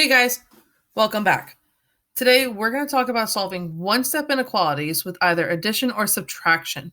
Hey guys, welcome back. Today we're going to talk about solving one-step inequalities with either addition or subtraction.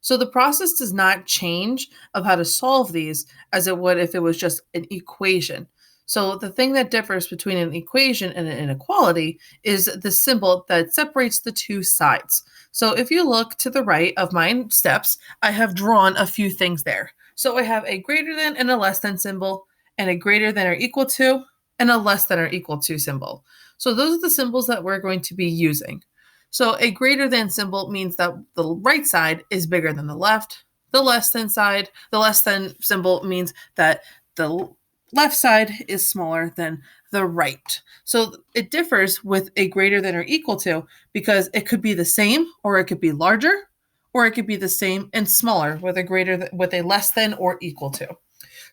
So the process does not change of how to solve these as it would if it was just an equation. So the thing that differs between an equation and an inequality is the symbol that separates the two sides. So if you look to the right of my steps, I have drawn a few things there. So I have a greater than and a less than symbol, and a greater than or equal to, and a less than or equal to symbol. So those are the symbols that we're going to be using. So a greater than symbol means that the right side is bigger than the left. The less than symbol means that the left side is smaller than the right. So it differs with a greater than or equal to because it could be the same, or it could be larger, or it could be the same and smaller with a less than or equal to.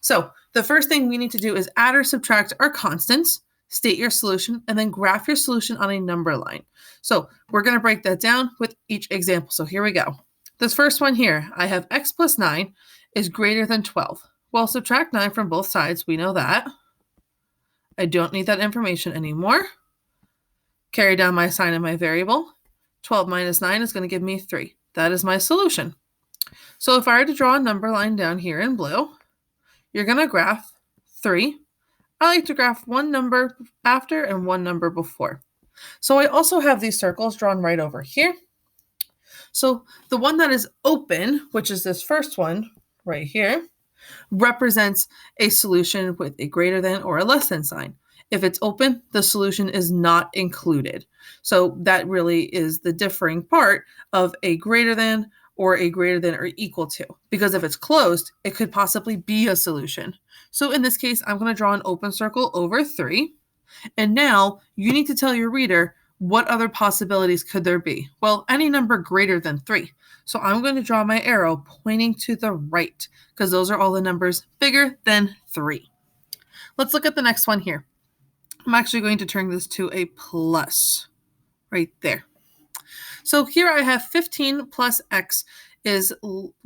So the first thing we need to do is add or subtract our constants, state your solution, and then graph your solution on a number line. So we're going to break that down with each example. So here we go. This first one here, I have x plus 9 is greater than 12. Well, subtract 9 from both sides. We know that. I don't need that information anymore. Carry down my sign and my variable. 12 minus 9 is going to give me 3. That is my solution. So if I were to draw a number line down here in blue, you're going to graph 3. I like to graph one number after and one number before. So I also have these circles drawn right over here. So the one that is open, which is this first one right here, represents a solution with a greater than or a less than sign. If it's open, the solution is not included. So that really is the differing part of a greater than or equal to. Because if it's closed, it could possibly be a solution. So in this case, I'm going to draw an open circle over 3. And now you need to tell your reader what other possibilities could there be. Well, any number greater than 3. So I'm going to draw my arrow pointing to the right because those are all the numbers bigger than 3. Let's look at the next one here. I'm actually going to turn this to a plus right there. So here I have 15 plus x is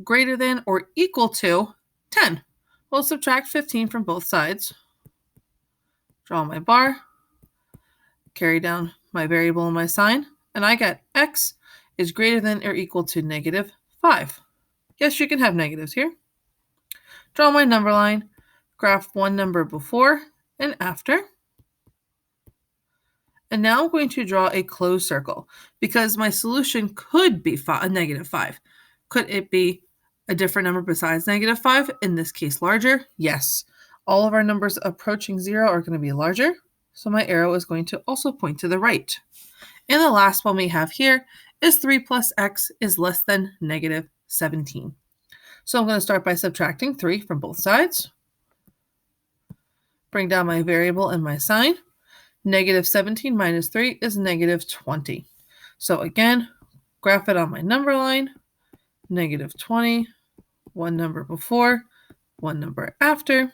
greater than or equal to 10. We'll subtract 15 from both sides. Draw my bar. Carry down my variable and my sign. And I get x is greater than or equal to negative 5. Yes, you can have negatives here. Draw my number line. Graph one number before and after. And now I'm going to draw a closed circle because my solution could be a negative 5. Could it be a different number besides negative 5? In this case, larger? Yes. All of our numbers approaching 0 are going to be larger. So my arrow is going to also point to the right. And the last one we have here is 3 plus x is less than negative 17. So I'm going to start by subtracting 3 from both sides. Bring down my variable and my sign. Negative 17 minus 3 is negative 20. So again, graph it on my number line. Negative 20, one number before, one number after.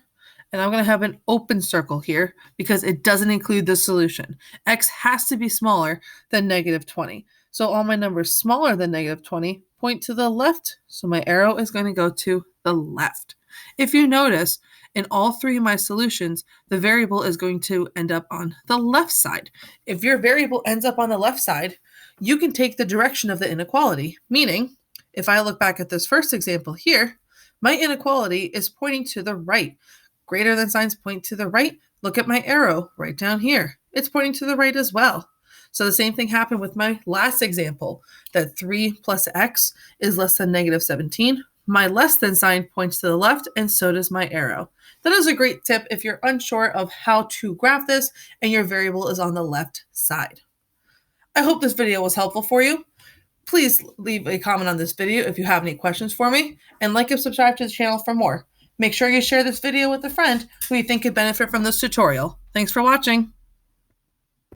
And I'm going to have an open circle here because it doesn't include the solution. X has to be smaller than negative 20. So all my numbers smaller than negative 20 point to the left. So my arrow is going to go to the left. If you notice, in all three of my solutions, the variable is going to end up on the left side. If your variable ends up on the left side, you can take the direction of the inequality, meaning if I look back at this first example here, my inequality is pointing to the right. Greater than signs point to the right. Look at my arrow right down here. It's pointing to the right as well. So the same thing happened with my last example, that 3 plus x is less than negative 17. My less than sign points to the left, and so does my arrow. That is a great tip if you're unsure of how to graph this and your variable is on the left side. I hope this video was helpful for you. Please leave a comment on this video if you have any questions for me, and like and subscribe to the channel for more. Make sure you share this video with a friend who you think could benefit from this tutorial. Thanks for watching.